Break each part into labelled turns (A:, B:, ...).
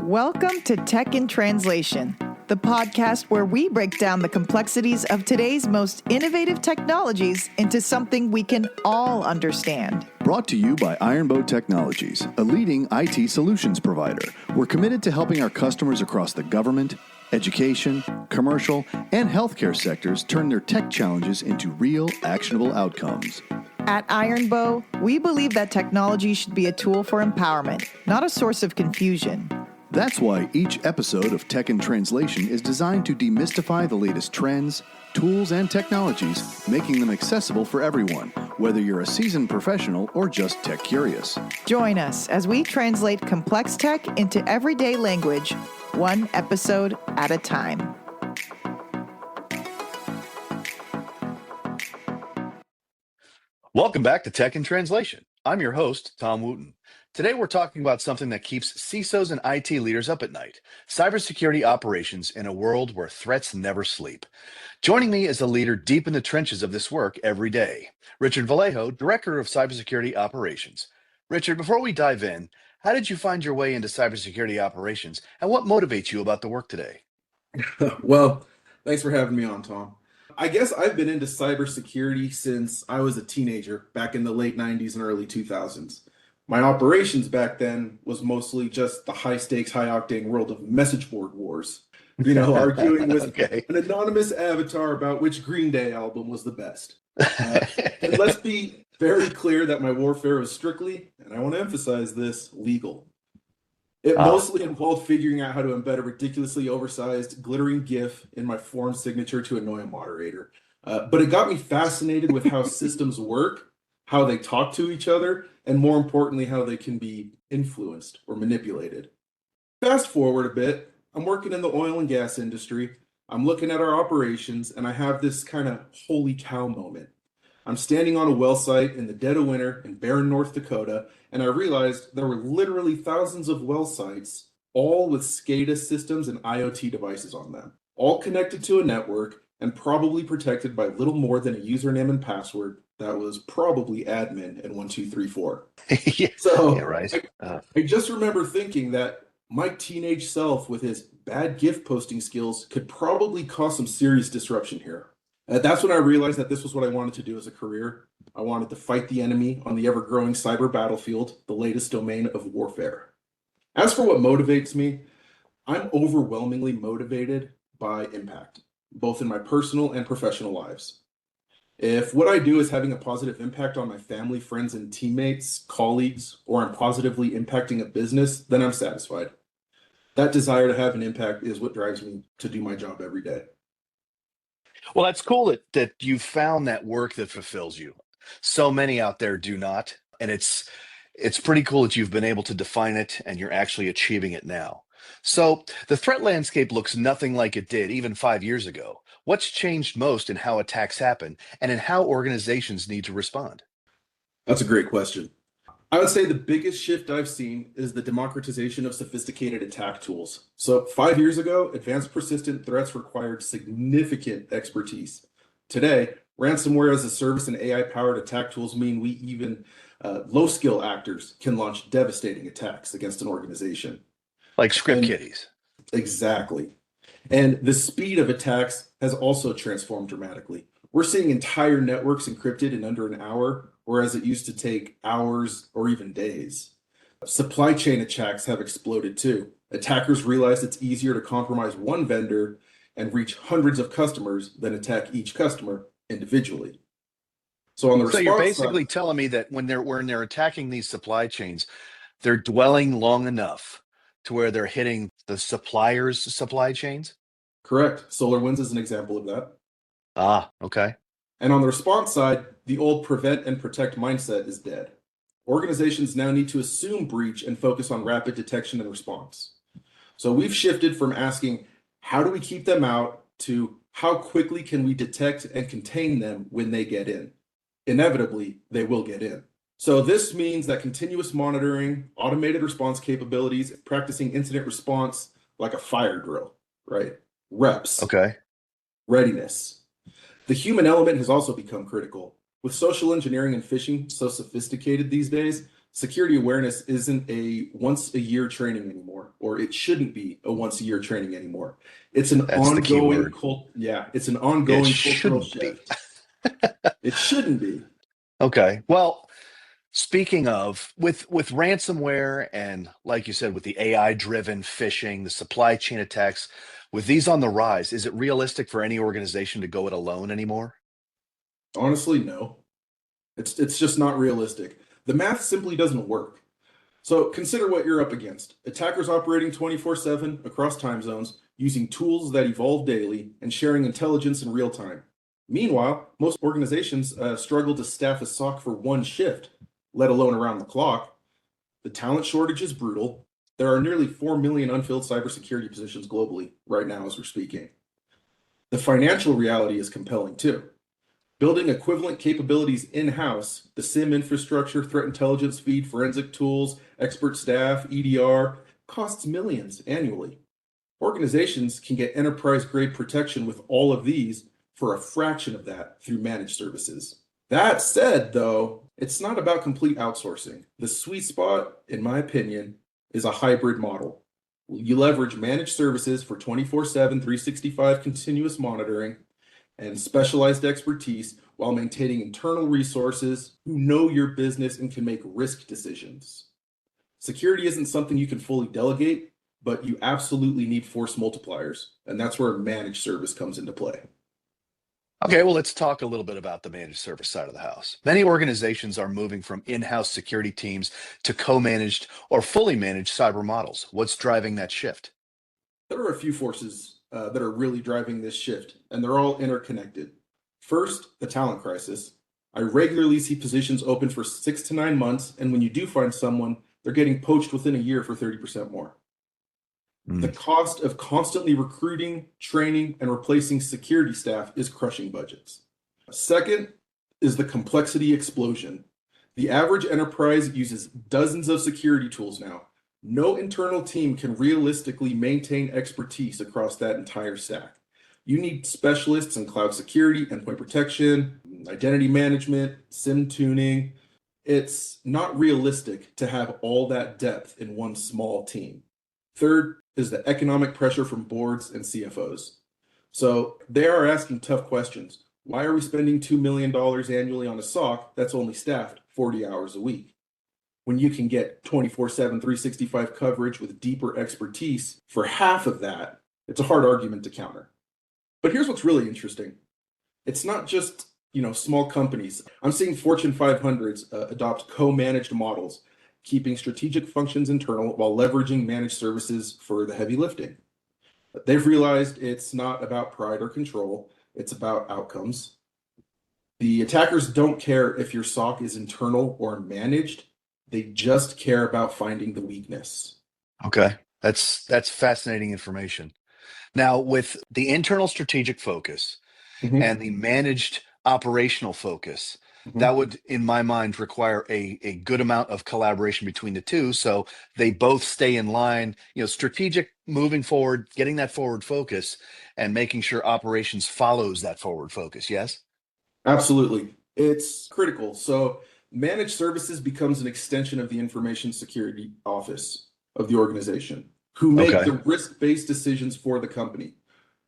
A: Welcome to Tech in Translation, the podcast where we break down the complexities of today's most innovative technologies into something we can all understand.
B: Brought to you by Ironbow Technologies, a leading IT solutions provider. We're committed to helping our customers across the government, education, commercial, and healthcare sectors turn their tech challenges into real, actionable outcomes.
A: At Ironbow, we believe that technology should be a tool for empowerment, not a source of confusion.
B: That's why each episode of Tech in Translation is designed to demystify the latest trends, tools, and technologies, making them accessible for everyone, whether you're a seasoned professional or just tech curious.
A: Join us as we translate complex tech into everyday language, one episode at a time.
C: Welcome back to Tech in Translation. I'm your host, Tom Wooten. Today we're talking about something that keeps CISOs and IT leaders up at night, cybersecurity operations in a world where threats never sleep. Joining me is a leader deep in the trenches of this work every day, Richard Vallejo, Director of Cybersecurity Operations. Richard, before we dive in, how did you find your way into cybersecurity operations, and what motivates you about the work today?
D: Well, thanks for having me on, Tom. I guess I've been into cybersecurity since I was a teenager back in the late 90s and early 2000s. My operations back then was mostly just the high-stakes, high-octane world of message board wars. Arguing with an anonymous avatar about which Green Day album was the best. And let's be very clear that my warfare was strictly, and I want to emphasize this, legal. It mostly involved figuring out how to embed a ridiculously oversized, glittering GIF in my form signature to annoy a moderator. But it got me fascinated with how systems work, how they talk to each other, and more importantly, how they can be influenced or manipulated. Fast forward a bit, I'm working in the oil and gas industry. I'm looking at our operations, and I have this kind of holy cow moment. I'm standing on a well site in the dead of winter in Barron, North Dakota, and I realized there were literally thousands of well sites, all with SCADA systems and IoT devices on them, all connected to a network and probably protected by little more than a username and password that was probably admin and 1234. I just remember thinking that my teenage self with his bad GIF posting skills could probably cause some serious disruption here. That's when I realized that this was what I wanted to do as a career. I wanted to fight the enemy on the ever-growing cyber battlefield, the latest domain of warfare. As for what motivates me, I'm overwhelmingly motivated by impact, both in my personal and professional lives. If what I do is having a positive impact on my family, friends, and teammates, colleagues, or I'm positively impacting a business, then I'm satisfied. That desire to have an impact is what drives me to do my job every day.
C: Well, that's cool that you found that work that fulfills you. So many out there do not, and it's pretty cool that you've been able to define it and you're actually achieving it now. So the threat landscape looks nothing like it did even 5 years ago. What's changed most in how attacks happen and in how organizations need to respond?
D: That's a great question. I would say the biggest shift I've seen is the democratization of sophisticated attack tools. So 5 years ago, advanced persistent threats required significant expertise. Today, ransomware as a service and AI-powered attack tools mean we even low-skill actors can launch devastating attacks against an organization.
C: Like script kiddies.
D: Exactly. And the speed of attacks has also transformed dramatically. We're seeing entire networks encrypted in under an hour, whereas it used to take hours or even days. Supply chain attacks have exploded too. Attackers realize it's easier to compromise one vendor and reach hundreds of customers than attack each customer individually. So
C: you're basically telling me that when they're attacking these supply chains, they're dwelling long enough to where they're hitting the suppliers' supply chains?
D: Correct. SolarWinds is an example of that.
C: Okay.
D: And on the response side, the old prevent and protect mindset is dead. Organizations now need to assume breach and focus on rapid detection and response. So we've shifted from asking, how do we keep them out, to how quickly can we detect and contain them when they get in? Inevitably, they will get in. So this means that continuous monitoring, automated response capabilities, practicing incident response like a fire drill, right? Reps.
C: Okay.
D: Readiness. The human element has also become critical. With social engineering and phishing so sophisticated these days, Security awareness isn't a once a year training anymore, or it shouldn't be a once a year training anymore. It's an
C: That's the key word.
D: it's an
C: It
D: ongoing cultural
C: shouldn't be.
D: shift. It shouldn't be.
C: Okay. Well, speaking of with ransomware and like you said, with the AI driven phishing, the supply chain attacks, with these on the rise, is it realistic for any organization to go it alone anymore?
D: Honestly, no. It's just not realistic. The math simply doesn't work. So consider what you're up against. Attackers operating 24/7 across time zones, using tools that evolve daily and sharing intelligence in real time. Meanwhile, most organizations struggle to staff a SOC for one shift, let alone around the clock. The talent shortage is brutal. There are nearly 4 million unfilled cybersecurity positions globally right now as we're speaking. The financial reality is compelling too. Building equivalent capabilities in-house, the SIM infrastructure, threat intelligence feed, forensic tools, expert staff, EDR, costs millions annually. Organizations can get enterprise-grade protection with all of these for a fraction of that through managed services. That said, though, it's not about complete outsourcing. The sweet spot, in my opinion, is a hybrid model. You leverage managed services for 24/7, 365 continuous monitoring and specialized expertise while maintaining internal resources who know your business and can make risk decisions. Security isn't something you can fully delegate, but you absolutely need force multipliers, and that's where a managed service comes into play.
C: Okay, well, let's talk a little bit about the managed service side of the house. Many organizations are moving from in-house security teams to co-managed or fully managed cyber models. What's driving that shift?
D: There are a few forces that are really driving this shift, and they're all interconnected. First, the talent crisis. I regularly see positions open for 6 to 9 months, and when you do find someone, they're getting poached within a year for 30% more. The cost of constantly recruiting, training, and replacing security staff is crushing budgets. Second is the complexity explosion. The average enterprise uses dozens of security tools now. No internal team can realistically maintain expertise across that entire stack. You need specialists in cloud security, endpoint protection, identity management, SIM tuning. It's not realistic to have all that depth in one small team. Third is the economic pressure from boards and CFOs. So they are asking tough questions. Why are we spending $2 million annually on a SOC that's only staffed 40 hours a week? When you can get 24/7, 365 coverage with deeper expertise for half of that, it's a hard argument to counter. But here's what's really interesting. It's not just, small companies. I'm seeing Fortune 500s adopt co-managed models, keeping strategic functions internal while leveraging managed services for the heavy lifting. They've realized it's not about pride or control, it's about outcomes. The attackers don't care if your SOC is internal or managed, they just care about finding the weakness.
C: Okay, that's fascinating information. Now, with the internal strategic focus
D: Mhm,
C: and the managed operational focus,
D: mhm.
C: that would, in my mind, require a good amount of collaboration between the two, so they both stay in line. Strategic moving forward, getting that forward focus, and making sure operations follows that forward focus. Yes.
D: Absolutely. It's critical. So managed services becomes an extension of the information security office of the organization who make
C: Okay.
D: the risk-based decisions for the company,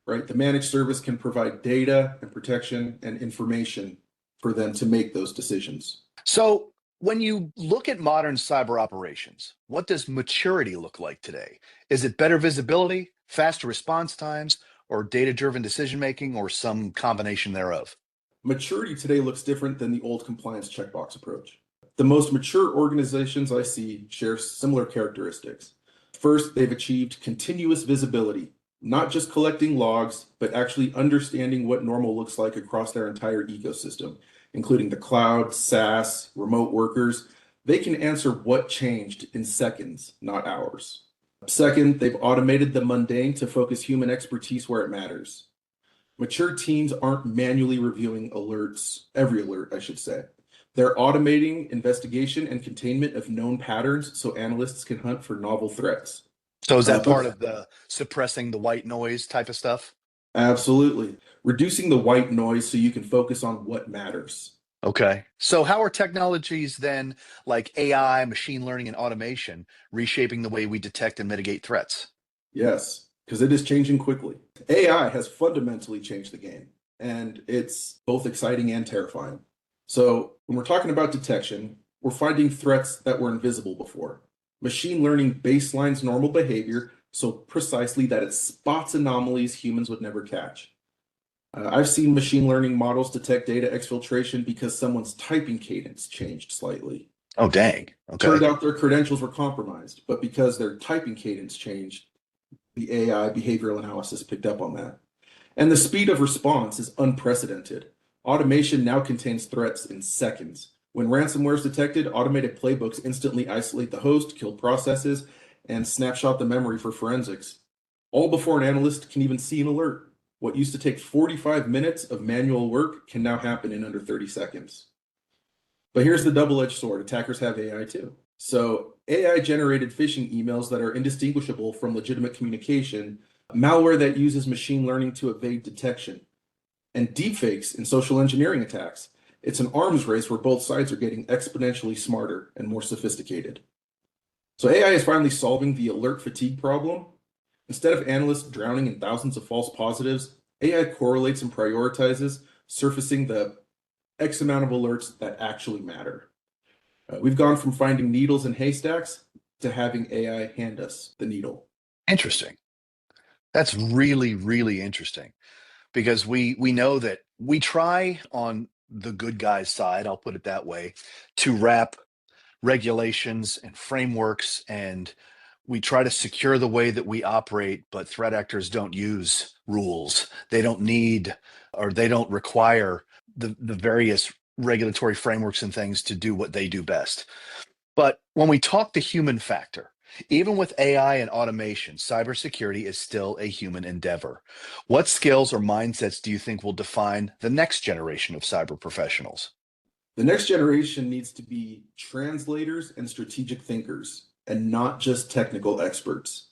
D: right? The managed service can provide data and protection and information for them to make those decisions.
C: So, when you look at modern cyber operations, what does maturity look like today? Is it better visibility, faster response times, or data-driven decision making, or some combination thereof?
D: Maturity today looks different than the old compliance checkbox approach. The most mature organizations I see share similar characteristics. First, they've achieved continuous visibility, not just collecting logs, but actually understanding what normal looks like across their entire ecosystem, including the cloud, SaaS, remote workers. They can answer what changed in seconds, not hours. Second, they've automated the mundane to focus human expertise where it matters. Mature teams aren't manually reviewing alerts, every alert, I should say. They're automating investigation and containment of known patterns so analysts can hunt for novel threats.
C: So, is that part
D: But
C: of the suppressing the white noise type of stuff?
D: absolutely, reducing the white noise so you can focus on what matters.
C: Okay. So how are technologies then like AI, machine learning, and automation reshaping the way we detect and mitigate threats?
D: Yes, because it is changing quickly. AI has fundamentally changed the game, and it's both exciting and terrifying. So, when we're talking about detection, we're finding threats that were invisible before. Machine learning baselines normal behavior so precisely that it spots anomalies humans would never catch. I've seen machine learning models detect data exfiltration because someone's typing cadence changed slightly.
C: Oh, dang.
D: Turned
C: Okay.
D: out their credentials were compromised, but because their typing cadence changed, the AI behavioral analysis picked up on that. And the speed of response is unprecedented. Automation now contains threats in seconds. When ransomware is detected, automated playbooks instantly isolate the host, kill processes, and snapshot the memory for forensics, all before an analyst can even see an alert. What used to take 45 minutes of manual work can now happen in under 30 seconds. But here's the double-edged sword. Attackers have AI too. So AI-generated phishing emails that are indistinguishable from legitimate communication, malware that uses machine learning to evade detection, and deepfakes in social engineering attacks. It's an arms race where both sides are getting exponentially smarter and more sophisticated. So AI is finally solving the alert fatigue problem. Instead of analysts drowning in thousands of false positives, AI correlates and prioritizes, surfacing the X amount of alerts that actually matter. We've gone from finding needles in haystacks to having AI hand us the needle.
C: Interesting. That's really, really interesting because we know that we try on the good guys side, I'll put it that way, to wrap regulations and frameworks, and we try to secure the way that we operate, but threat actors don't use rules. They don't need or they don't require the various regulatory frameworks and things to do what they do best. But when we talk the human factor, even with AI and automation, cybersecurity is still a human endeavor. What skills or mindsets do you think will define the next generation of cyber professionals?
D: The next generation needs to be translators and strategic thinkers, and not just technical experts.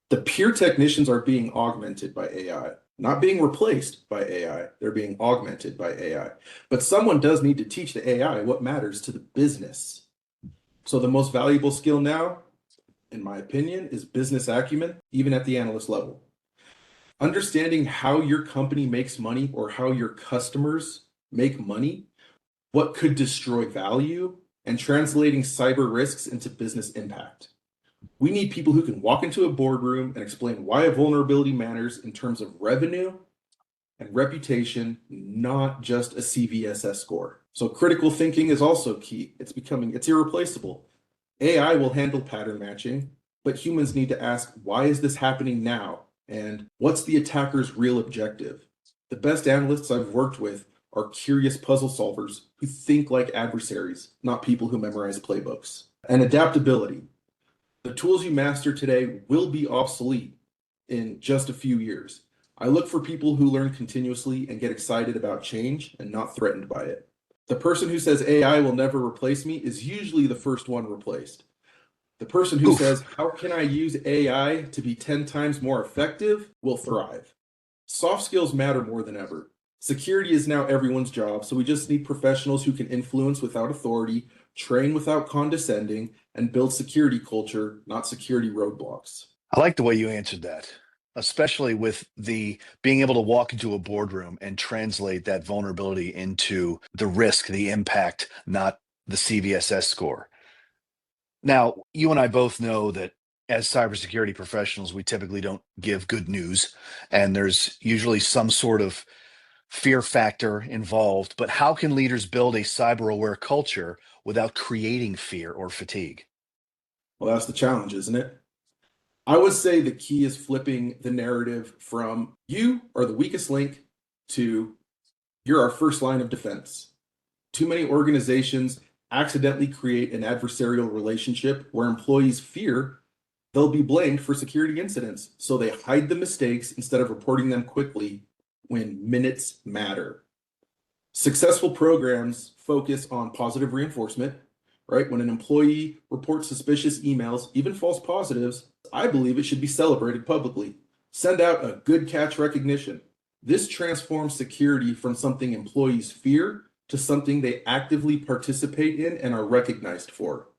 D: The pure technicians are being augmented by AI, not being replaced by AI. They're being augmented by AI. But someone does need to teach the AI what matters to the business. So the most valuable skill now, in my opinion, is business acumen, even at the analyst level. Understanding how your company makes money or how your customers make money, what could destroy value, and translating cyber risks into business impact. We need people who can walk into a boardroom and explain why a vulnerability matters in terms of revenue and reputation, not just a CVSS score. So critical thinking is also key. It's irreplaceable. AI will handle pattern matching, but humans need to ask, why is this happening now? And what's the attacker's real objective? The best analysts I've worked with are curious puzzle solvers who think like adversaries, not people who memorize playbooks. And adaptability. The tools you master today will be obsolete in just a few years. I look for people who learn continuously and get excited about change and not threatened by it. The person who says AI will never replace me is usually the first one replaced. The person who
C: Oof.
D: says, how can I use AI to be 10 times more effective, will thrive. Soft skills matter more than ever. Security is now everyone's job, so we just need professionals who can influence without authority, train without condescending, and build security culture, not security roadblocks.
C: I like the way you answered that, especially with the being able to walk into a boardroom and translate that vulnerability into the risk, the impact, not the CVSS score. Now, you and I both know that as cybersecurity professionals, we typically don't give good news, and there's usually some sort of fear factor involved. But how can leaders build a cyber aware culture without creating fear or fatigue?
D: Well, that's the challenge, isn't it? I would say the key is flipping the narrative from you are the weakest link to you're our first line of defense. Too many organizations accidentally create an adversarial relationship where employees fear they'll be blamed for security incidents. So they hide the mistakes instead of reporting them quickly when minutes matter. Successful programs focus on positive reinforcement, right? When an employee reports suspicious emails, even false positives, I believe it should be celebrated publicly. Send out a good catch recognition. This transforms security from something employees fear to something they actively participate in and are recognized for.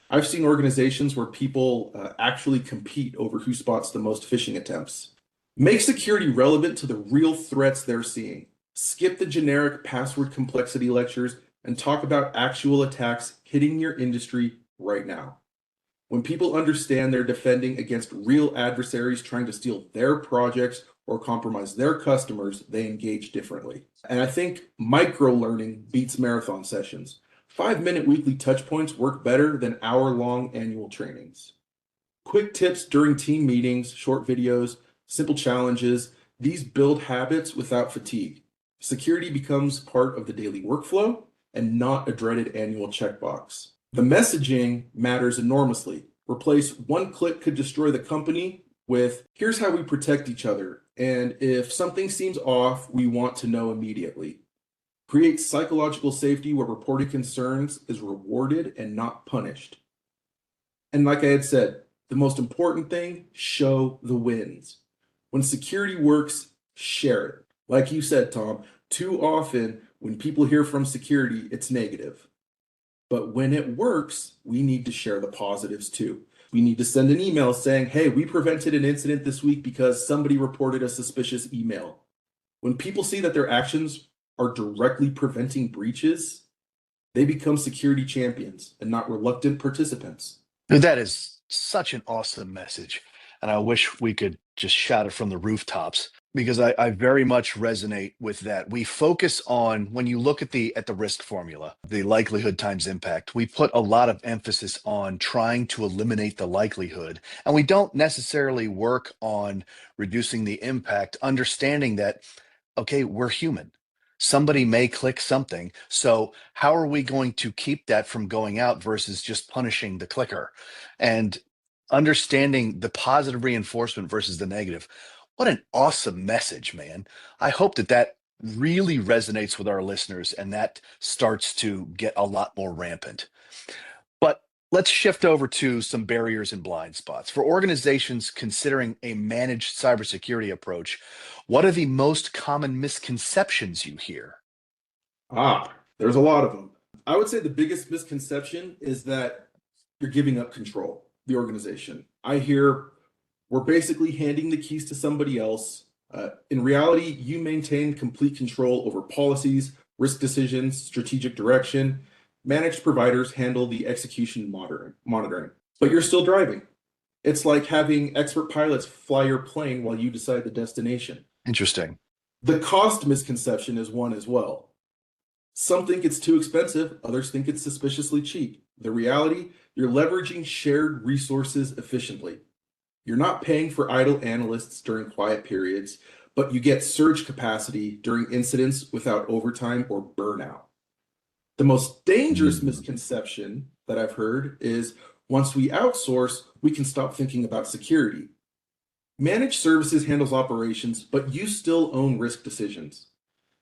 D: I've seen organizations where people actually compete over who spots the most phishing attempts. Make security relevant to the real threats they're seeing. Skip the generic password complexity lectures and talk about actual attacks hitting your industry right now. When people understand they're defending against real adversaries trying to steal their projects or compromise their customers, they engage differently. And I think micro-learning beats marathon sessions. 5-minute weekly touch points work better than hour-long annual trainings. Quick tips during team meetings, short videos, simple challenges, these build habits without fatigue. Security becomes part of the daily workflow and not a dreaded annual checkbox. The messaging matters enormously. Replace "one click could destroy the company" with "here's how we protect each other, and if something seems off, we want to know immediately." Create psychological safety where reporting concerns is rewarded and not punished. And like I had said, the most important thing, show the wins. When security works, share it. Like you said, Tom, too often when people hear from security, it's negative. But when it works, we need to share the positives too. We need to send an email saying, hey, we prevented an incident this week because somebody reported a suspicious email. When people see that their actions are directly preventing breaches, they become security champions and not reluctant participants.
C: That is such an awesome message. And I wish we could just shout it from the rooftops, because I very much resonate with that. We focus on, when you look at the risk formula, the likelihood times impact, we put a lot of emphasis on trying to eliminate the likelihood. And we don't necessarily work on reducing the impact, understanding that, okay, we're human. Somebody may click something. So how are we going to keep that from going out versus just punishing the clicker? And understanding the positive reinforcement versus the negative. What an awesome message, man. I hope that really resonates with our listeners and that starts to get a lot more rampant. But let's shift over to some barriers and blind spots. For organizations considering a managed cybersecurity approach, what are the most common misconceptions you hear?
D: There's a lot of them. I would say the biggest misconception is that you're giving up control, the organization. I hear we're basically handing the keys to somebody else. In reality, you maintain complete control over policies, risk decisions, strategic direction. Managed providers handle the execution monitoring, but you're still driving. It's like having expert pilots fly your plane while you decide the destination.
C: Interesting.
D: The cost misconception is one as well. Some think it's too expensive, others think it's suspiciously cheap. The reality, you're leveraging shared resources efficiently. You're not paying for idle analysts during quiet periods, but you get surge capacity during incidents without overtime or burnout. The most dangerous misconception that I've heard is once we outsource, we can stop thinking about security. Managed services handles operations, but you still own risk decisions,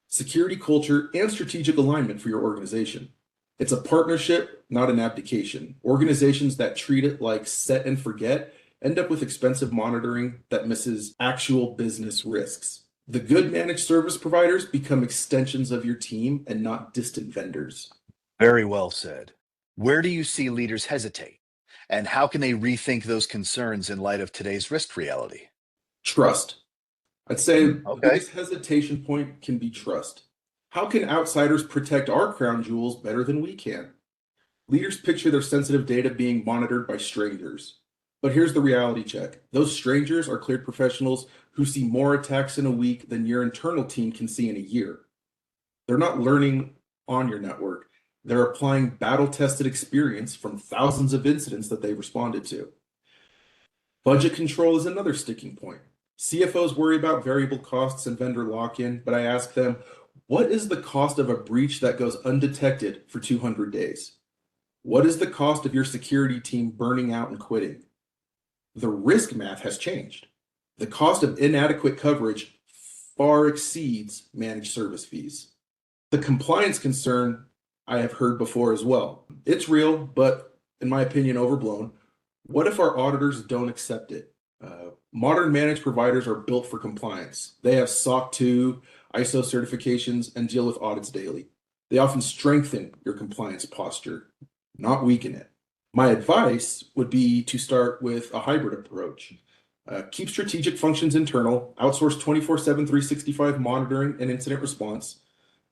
D: security culture, and strategic alignment for your organization. It's a partnership, not an abdication. Organizations that treat it like set and forget end up with expensive monitoring that misses actual business risks. The good managed service providers become extensions of your team and not distant vendors.
C: Very well said. Where do you see leaders hesitate? And how can they rethink those concerns in light of today's risk reality?
D: Trust. I'd say the
C: Okay.
D: biggest hesitation point can be trust. How can outsiders protect our crown jewels better than we can? Leaders picture their sensitive data being monitored by strangers. But here's the reality check. Those strangers are cleared professionals who see more attacks in a week than your internal team can see in a year. They're not learning on your network. They're applying battle-tested experience from thousands of incidents that they've responded to. Budget control is another sticking point. CFOs worry about variable costs and vendor lock-in, but I ask them, what is the cost of a breach that goes undetected for 200 days? What is the cost of your security team burning out and quitting? The risk math has changed. The cost of inadequate coverage far exceeds managed service fees. The compliance concern I have heard before as well. It's real, but in my opinion, overblown. What if our auditors don't accept it? Modern managed providers are built for compliance. They have SOC 2, ISO certifications, and deal with audits daily. They often strengthen your compliance posture, not weaken it. My advice would be to start with a hybrid approach. Keep strategic functions internal, outsource 24/7, 365 monitoring and incident response,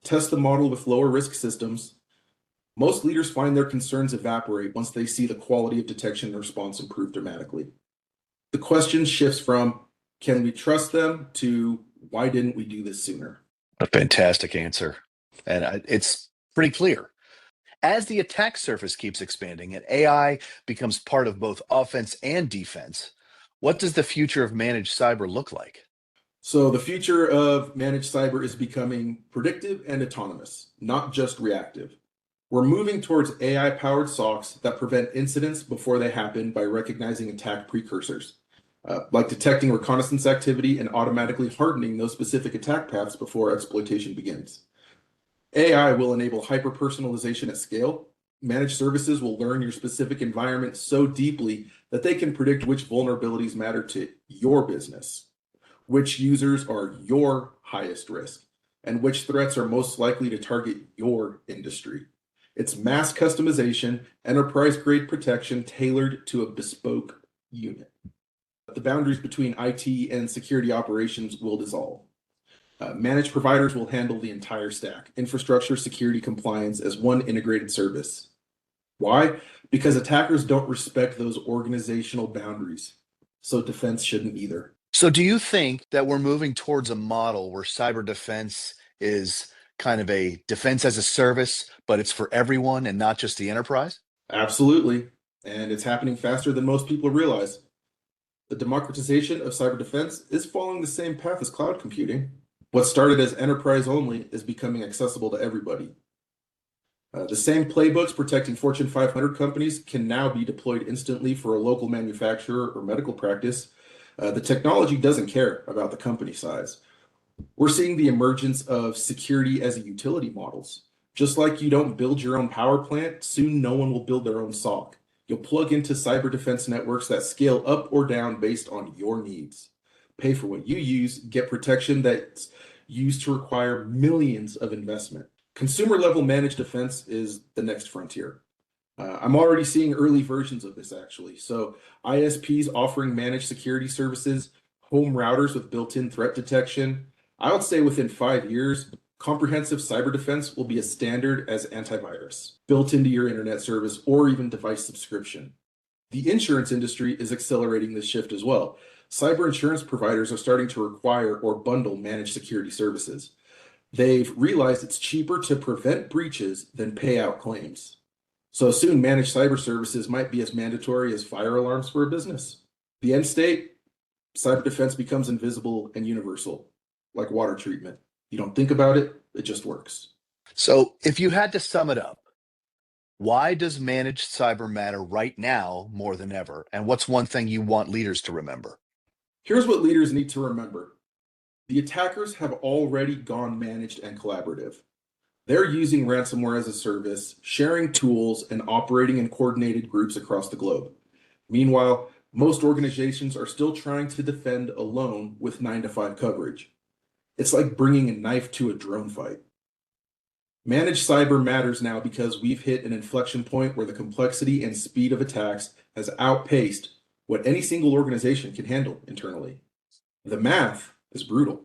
D: test the model with lower risk systems. Most leaders find their concerns evaporate once they see the quality of detection and response improve dramatically. The question shifts from, can we trust them, to why didn't we do this sooner?
C: A fantastic answer. And it's pretty clear. As the attack surface keeps expanding and AI becomes part of both offense and defense, what does the future of managed cyber look like?
D: So the future of managed cyber is becoming predictive and autonomous, not just reactive. We're moving towards AI-powered SOCs that prevent incidents before they happen by recognizing attack precursors, like detecting reconnaissance activity and automatically hardening those specific attack paths before exploitation begins. AI will enable hyper-personalization at scale. Managed services will learn your specific environment so deeply that they can predict which vulnerabilities matter to your business, which users are your highest risk, and which threats are most likely to target your industry. It's mass customization, enterprise-grade protection tailored to a bespoke unit. The boundaries between IT and security operations will dissolve. Managed providers will handle the entire stack, infrastructure, security, compliance as one integrated service. Why? Because attackers don't respect those organizational boundaries, so defense shouldn't either.
C: So, do you think that we're moving towards a model where cyber defense is kind of a defense as a service, but it's for everyone and not just the enterprise?
D: Absolutely, and it's happening faster than most people realize. The democratization of cyber defense is following the same path as cloud computing. What started as enterprise only is becoming accessible to everybody. The same playbooks protecting Fortune 500 companies can now be deployed instantly for a local manufacturer or medical practice. The technology doesn't care about the company size. We're seeing the emergence of security as a utility models. Just like you don't build your own power plant, soon no one will build their own SOC. You'll plug into cyber defense networks that scale up or down based on your needs. Pay for what you use, get protection that's used to require millions of investment. Consumer level managed defense is the next frontier. I'm already seeing early versions of this actually. So ISPs offering managed security services, home routers with built-in threat detection. I would say within 5 years, comprehensive cyber defense will be as standard as antivirus, built into your internet service or even device subscription. The insurance industry is accelerating this shift as well. Cyber insurance providers are starting to require or bundle managed security services. They've realized it's cheaper to prevent breaches than pay out claims. So soon managed cyber services might be as mandatory as fire alarms for a business. The end state, cyber defense becomes invisible and universal, like water treatment. You don't think about it, it just works.
C: So, if you had to sum it up, why does managed cyber matter right now more than ever? And what's one thing you want leaders to remember?
D: Here's what leaders need to remember. The attackers have already gone managed and collaborative. They're using ransomware as a service, sharing tools, and operating in coordinated groups across the globe. Meanwhile, most organizations are still trying to defend alone with 9-to-5 coverage. It's like bringing a knife to a drone fight. Managed cyber matters now because we've hit an inflection point where the complexity and speed of attacks has outpaced what any single organization can handle internally. The math is brutal.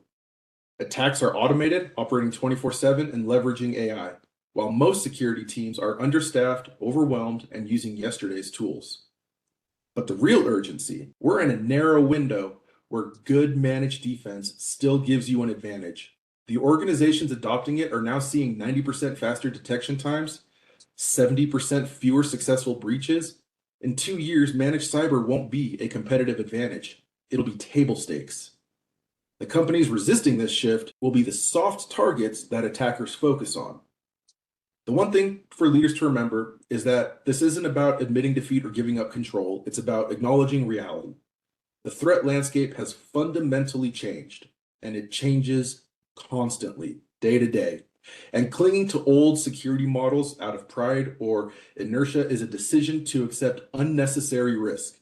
D: Attacks are automated, operating 24/7, and leveraging AI, while most security teams are understaffed, overwhelmed, and using yesterday's tools. But the real urgency, we're in a narrow window where good managed defense still gives you an advantage. The organizations adopting it are now seeing 90% faster detection times, 70% fewer successful breaches. In 2 years, managed cyber won't be a competitive advantage. It'll be table stakes. The companies resisting this shift will be the soft targets that attackers focus on. The one thing for leaders to remember is that this isn't about admitting defeat or giving up control. It's about acknowledging reality. The threat landscape has fundamentally changed, and it changes constantly, day to day. And clinging to old security models out of pride or inertia is a decision to accept unnecessary risk.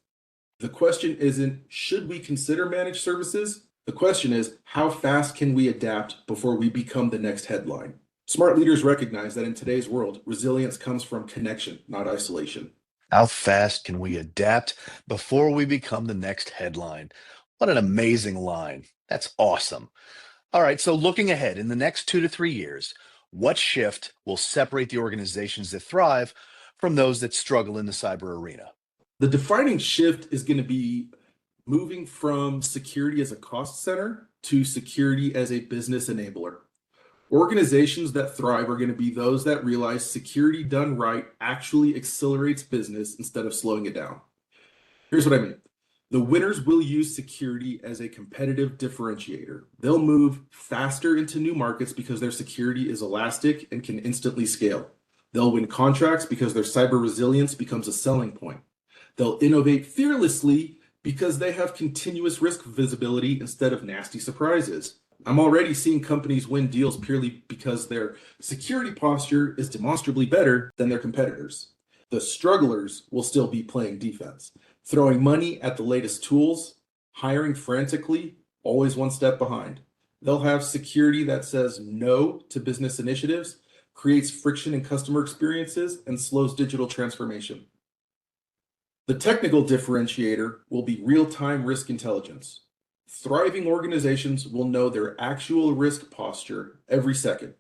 D: The question isn't, should we consider managed services? The question is, how fast can we adapt before we become the next headline? Smart leaders recognize that in today's world, resilience comes from connection, not isolation.
C: How fast can we adapt before we become the next headline? What an amazing line. That's awesome. All right, so looking ahead in the next 2 to 3 years, what shift will separate the organizations that thrive from those that struggle in the cyber arena?
D: The defining shift is going to be moving from security as a cost center to security as a business enabler. Organizations that thrive are going to be those that realize security done right actually accelerates business instead of slowing it down. Here's what I mean. The winners will use security as a competitive differentiator. They'll move faster into new markets because their security is elastic and can instantly scale. They'll win contracts because their cyber resilience becomes a selling point. They'll innovate fearlessly because they have continuous risk visibility instead of nasty surprises. I'm already seeing companies win deals purely because their security posture is demonstrably better than their competitors. The strugglers will still be playing defense, throwing money at the latest tools, hiring frantically, always one step behind. They'll have security that says no to business initiatives, creates friction in customer experiences, and slows digital transformation. The technical differentiator will be real-time risk intelligence. Thriving organizations will know their actual risk posture every second,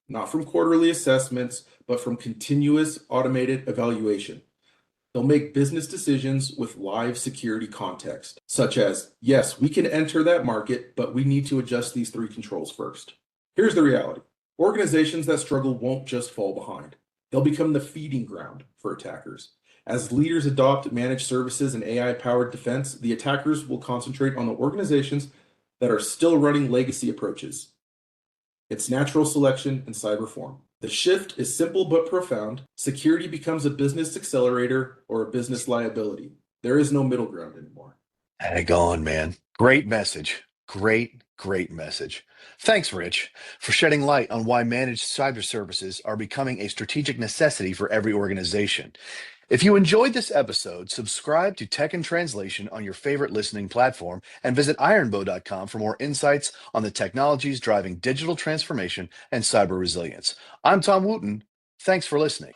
D: not from quarterly assessments, but from continuous automated evaluation. They'll make business decisions with live security context, such as, yes, we can enter that market, but we need to adjust these 3 controls first. Here's the reality. Organizations that struggle won't just fall behind. They'll become the feeding ground for attackers. As leaders adopt managed services and AI-powered defense, the attackers will concentrate on the organizations that are still running legacy approaches. It's natural selection in cyber form. The shift is simple but profound. Security becomes a business accelerator or a business liability. There is no middle ground anymore.
C: Hang on, man. Great message. Great message. Thanks, Rich, for shedding light on why managed cyber services are becoming a strategic necessity for every organization. If you enjoyed this episode, subscribe to Tech and Translation on your favorite listening platform and visit ironbow.com for more insights on the technologies driving digital transformation and cyber resilience. I'm Tom Wooten. Thanks for listening.